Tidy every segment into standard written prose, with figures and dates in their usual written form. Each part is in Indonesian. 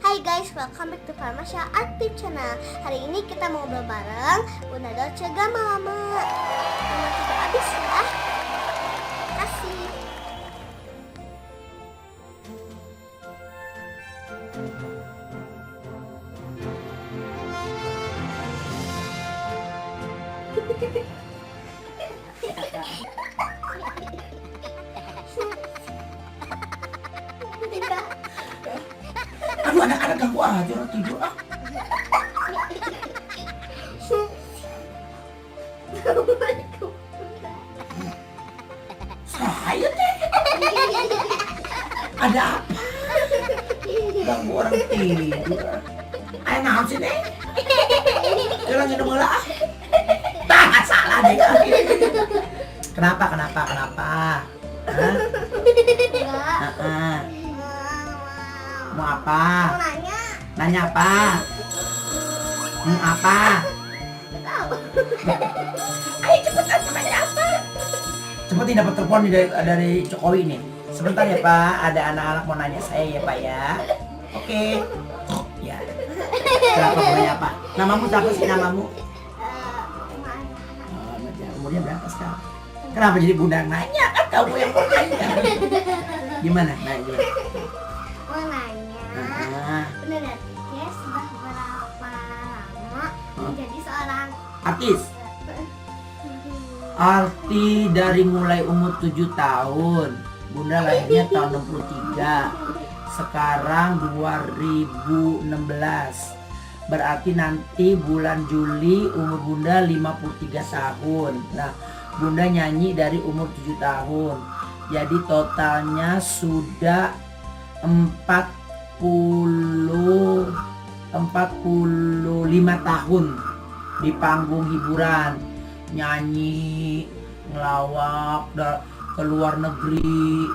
Hai guys, welcome back to Farmasya Aktif Channel. Hari ini kita mau ngobrol bareng Bunda Dolce Gamal Mama. Mama tidak habis ya. Kasih. Aduh, anak-anak ganggu aja orang tidur. Saya deh. Ada apa? Ganggu orang tidur. Ayo naon sih deh. Jangan minum gula. Tak salah deh. Kenapa? Hah? Heeh. Mau apa? Mau nanya. Nanya apa? Apa? Ayo cepetan nanya apa? Cepetin dapat telepon nih dari Jokowi nih. Sebentar ya Pak, ada anak-anak mau nanya saya ya Pak ya. Oke. Ya. Berapa mau nanya apa? Namamu siapa sih namamu? Umurnya berapa sekarang? Kenapa jadi bunda nanya? Kan kamu yang mau nanya. Gimana? Nah, gimana? Mau nanya. Bunda Dolce sudah berapa lama menjadi seorang Artis. Arti dari mulai umur 7 tahun. Bunda lahirnya tahun 63. Sekarang 2016. Berarti nanti bulan Juli umur Bunda 53 tahun. Nah, Bunda nyanyi dari umur 7 tahun. Jadi totalnya sudah 45 tahun di panggung hiburan, nyanyi, ngelawak ke luar negeri,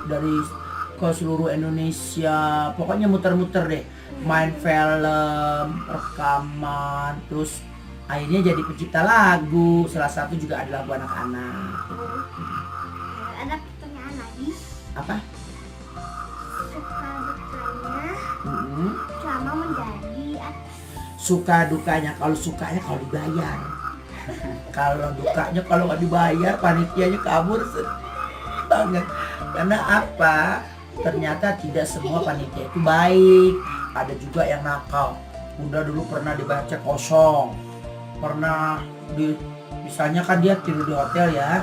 ke seluruh Indonesia, pokoknya muter-muter deh, main film, rekaman, terus akhirnya jadi pencipta lagu, salah satu juga ada lagu anak-anak. Ada pertanyaan lagi. Apa? Suka dukanya selama menjadi artis. Suka dukanya, kalau sukanya kalau dibayar. Kalau dukanya kalau nggak dibayar, panitianya kabur, sedih banget. Karena apa? Ternyata tidak semua panitia itu baik. Ada juga yang nakal. Bunda dulu pernah dibaca kosong. Pernah misalnya kan dia tidur di hotel ya,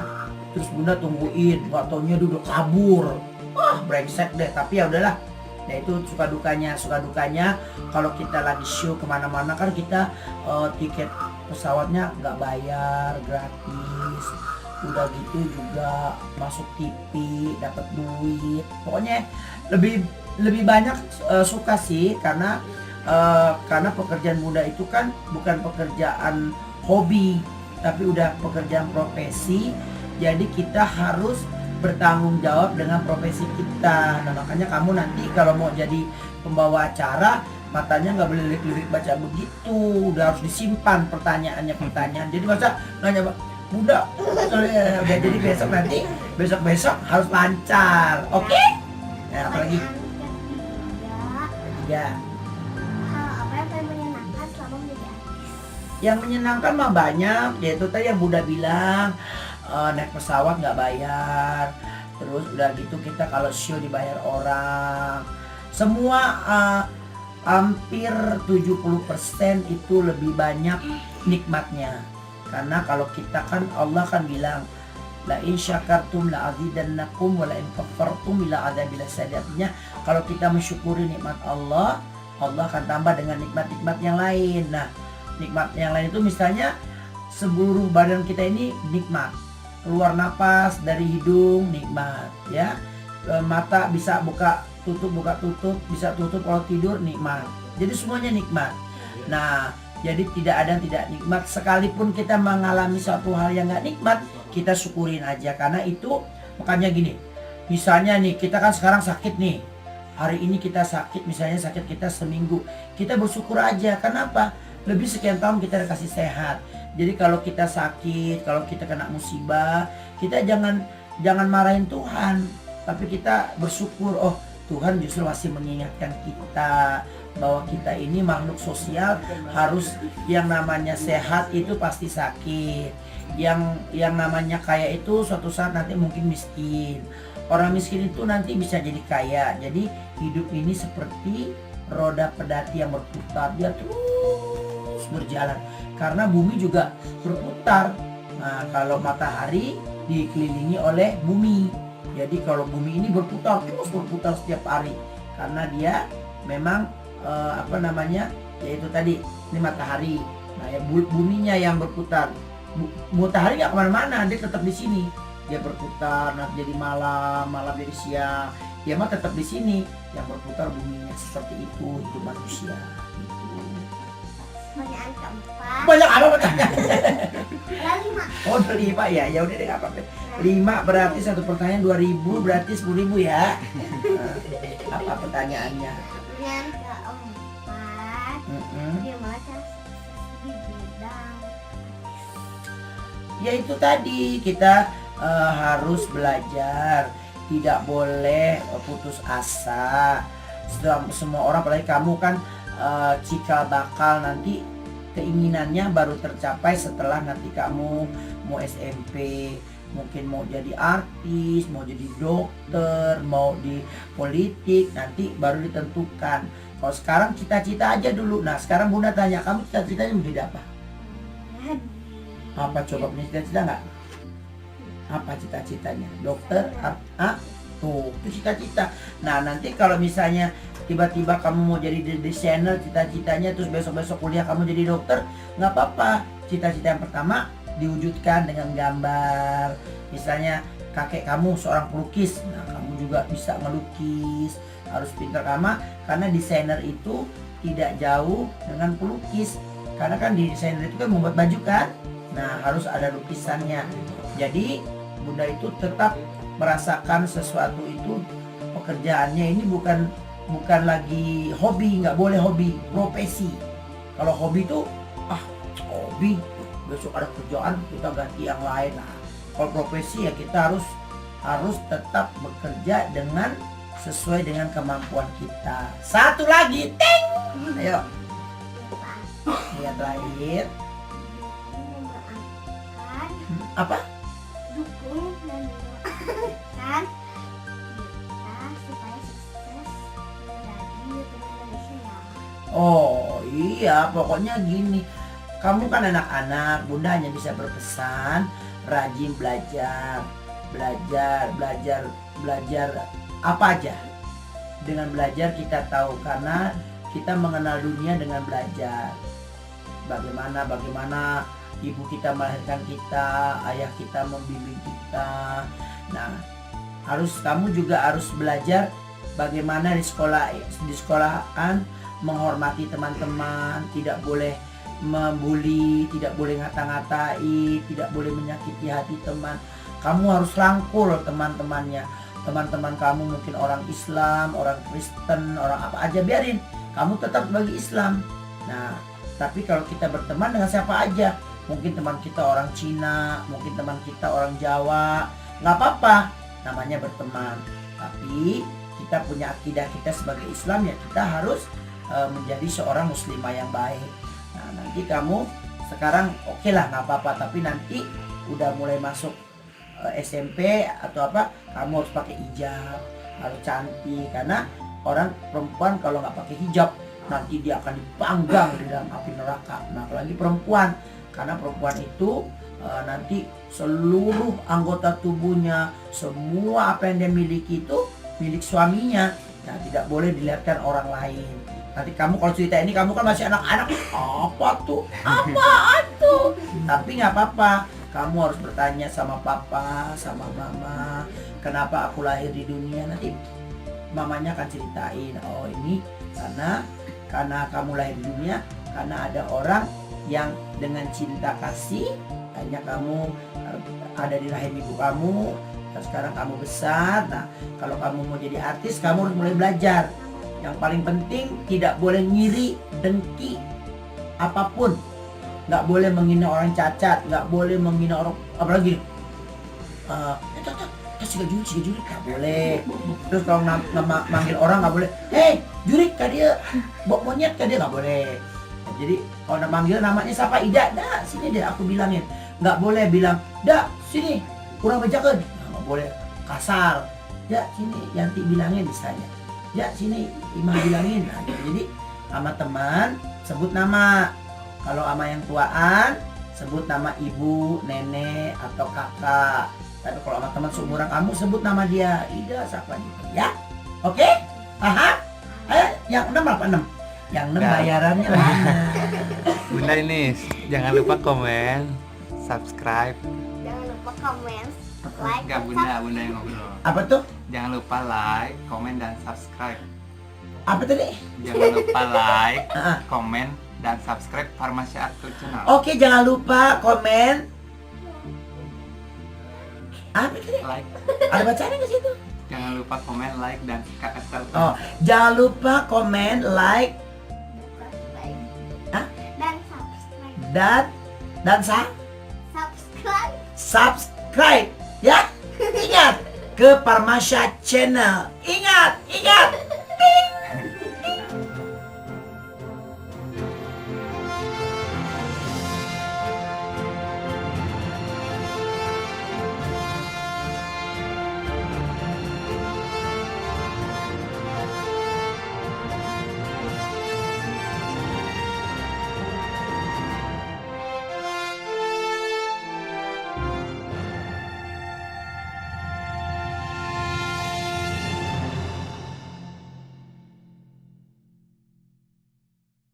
terus Bunda tungguin, nggak taunya dia udah kabur. Wah, brengsek deh. Tapi ya udahlah. Nah itu suka dukanya kalau kita lagi show kemana-mana kan kita tiket pesawatnya nggak bayar, gratis. Udah gitu juga masuk TV dapat duit. Pokoknya lebih banyak suka sih karena pekerjaan Bunda itu kan bukan pekerjaan hobi tapi udah pekerjaan profesi. Jadi kita harus bertanggung jawab dengan profesi kita. Nah makanya kamu nanti kalau mau jadi pembawa acara, matanya nggak boleh lirik-lirik baca begitu, udah harus disimpan pertanyaannya. Jadi masa nanya Bunda, udah jadi besok harus lancar, oke? Nah apalagi Ketiga, ya, hal apa yang paling menyenangkan selama menjadi artis? yang menyenangkan mah banyak, yaitu tadi yang Bunda bilang, naik pesawat nggak bayar, terus udah gitu kita kalau show dibayar orang, semua hampir 70% itu lebih banyak nikmatnya. Karena kalau kita kan Allah kan bilang la in syakartum la azidannakum wa la in kafartum la adzabil sadid. Artinya kalau kita mensyukuri nikmat Allah, Allah akan tambah dengan nikmat-nikmat yang lain. Nah, nikmat yang lain itu misalnya seluruh badan kita ini nikmat. Keluar napas dari hidung nikmat ya. Mata bisa buka tutup, bisa tutup kalau tidur nikmat. Jadi semuanya nikmat. Nah, jadi tidak ada yang tidak nikmat. Sekalipun kita mengalami suatu hal yang nggak nikmat, kita syukurin aja. Karena itu makanya gini, misalnya nih kita kan sekarang sakit nih, hari ini kita sakit, misalnya sakit kita seminggu, kita bersyukur aja. Kenapa? Lebih sekian tahun kita dikasih sehat. Jadi kalau kita sakit, kalau kita kena musibah, kita jangan marahin Tuhan, tapi kita bersyukur, oh Tuhan justru masih mengingatkan kita, bahwa kita ini makhluk sosial, harus yang namanya sehat itu pasti sakit. Yang namanya kaya itu suatu saat nanti mungkin miskin. Orang miskin itu nanti bisa jadi kaya. Jadi hidup ini seperti roda pedati yang berputar, dia terus berjalan karena bumi juga berputar. Nah, kalau matahari dikelilingi oleh bumi, jadi kalau bumi ini berputar terus berputar setiap hari karena dia memang yaitu tadi ini matahari. Nah, ya buminya yang berputar. Matahari nggak kemana-mana, dia tetap di sini. Dia berputar, nanti jadi malam jadi siang. Dia mah tetap di sini, yang berputar buminya. Seperti itu hidup manusia. Gitu. Pertanyaan keempat. Banyak apa pertanyaan? Ada 5. Oh, 5 ya. Ya udah deh, nggak apa-apa. 5 berarti satu pertanyaan 2.000 berarti 10.000 ya. Apa pertanyaannya? Pertanyaan keempat. Gimana cara sukses di bidang? Ya itu tadi, kita harus belajar, tidak boleh putus asa. Semua orang, apalagi kamu kan cikal bakal nanti keinginannya baru tercapai setelah nanti kamu mau SMP, mungkin mau jadi artis, mau jadi dokter, mau di politik, nanti baru ditentukan. Kalau sekarang cita-cita aja dulu. Nah sekarang Bunda tanya, kamu cita-citanya mau jadi apa? Apa coba, punya cita-cita nggak? Apa cita-citanya? Dokter? Tuh, itu cita-cita. Nah nanti kalau misalnya tiba-tiba kamu mau jadi desainer, cita-citanya, terus besok-besok kuliah kamu jadi dokter, nggak apa-apa. Cita-cita yang pertama diwujudkan dengan gambar. Misalnya kakek kamu seorang pelukis, nah kamu juga bisa ngelukis. Harus pintar karena desainer itu tidak jauh dengan pelukis. Karena kan di desainer itu kan membuat baju kan. Nah harus ada lukisannya. Jadi Bunda itu tetap merasakan sesuatu itu, pekerjaannya ini bukan lagi hobi, nggak boleh hobi, profesi. Kalau hobi itu hobi, besok ada kerjaan kita ganti yang lain. Nah, kalau profesi ya kita harus tetap bekerja dengan sesuai dengan kemampuan kita. Satu lagi, ting, ayo. Yang terakhir. Apa? Dukung dan mendoakan kita supaya sukses menjadi YouTuber Indonesia ya. Oh iya, pokoknya gini. Kamu kan anak-anak, Bunda hanya bisa berpesan, rajin belajar apa aja. Dengan belajar kita tahu, karena kita mengenal dunia dengan belajar. Bagaimana ibu kita melahirkan kita, ayah kita membimbing kita. Nah, kamu juga harus belajar bagaimana di sekolahan menghormati teman-teman, tidak boleh membuli, tidak boleh ngata-ngatai, tidak boleh menyakiti hati teman. Kamu harus rangkul teman-temannya. Teman-teman kamu mungkin orang Islam, orang Kristen, orang apa aja, biarin. Kamu tetap sebagai Islam. Nah, tapi kalau kita berteman dengan siapa aja, mungkin teman kita orang Cina, mungkin teman kita orang Jawa, nggak apa-apa, namanya berteman. Tapi kita punya akidah kita sebagai Islam, ya kita harus menjadi seorang muslimah yang baik. Nah nanti kamu sekarang oke lah nggak apa-apa, tapi nanti udah mulai masuk SMP atau apa, kamu harus pakai hijab, harus cantik, karena orang perempuan kalau nggak pakai hijab nanti dia akan dipanggang di dalam api neraka. Nah apalagi perempuan, karena perempuan itu nanti seluruh anggota tubuhnya, semua apa yang dia miliki itu milik suaminya. Nah tidak boleh dilihatkan orang lain. Nanti kamu kalau cerita ini, kamu kan masih anak-anak, apaan tuh? Tapi nggak apa-apa, kamu harus bertanya sama papa, sama mama, kenapa aku lahir di dunia. Nanti mamanya akan ceritain, oh ini karena kamu lahir di dunia, karena ada orang yang dengan cinta kasih, hanya kamu ada di rahim ibu kamu, dan sekarang kamu besar. Nah kalau kamu mau jadi artis, kamu harus mulai belajar. Yang paling penting, tidak boleh ngiri, dengki, apapun. Nggak boleh menghina orang cacat, nggak boleh menghina orang, apalagi si gajuri, nggak boleh. Terus kalau manggil orang nggak boleh, hei Jurik kah dia, bok monyet kah dia, nggak boleh. Jadi kalau manggil namanya siapa, Ida, dah sini deh aku bilangin. Nggak boleh bilang, dah sini kurang bejakan, nggak boleh kasar. Ya sini Yanti bilangin misalnya, ya sini Ima bilangin. Nah, gitu. Jadi sama teman sebut nama. Kalau sama yang tuaan sebut nama ibu, nenek atau kakak. Tapi kalau sama teman seumuran kamu sebut nama dia, Ida siapa gitu ya. Oke? Paham? Ayo yang 6 apa 6? Yang 6 Ya. bayarannya mana? Bunda ini jangan lupa komen, subscribe. Jangan lupa komen, like, Enggak, dan Bunda yang ngobrol. Apa tuh? Jangan lupa like, komen dan subscribe. Apa tadi? Jangan lupa like, Ah. komen dan subscribe Farmasi Artul Channel. Oke, jangan lupa komen. Apa tadi? Like, Ada bacaan nggak situ? jangan lupa komen, like dan subscribe. Oh, jangan lupa komen, like, subscribe. Hah? Dan subscribe. dan Subscribe. subscribe ya. Ingat ke Farmasya Channel. Ingat.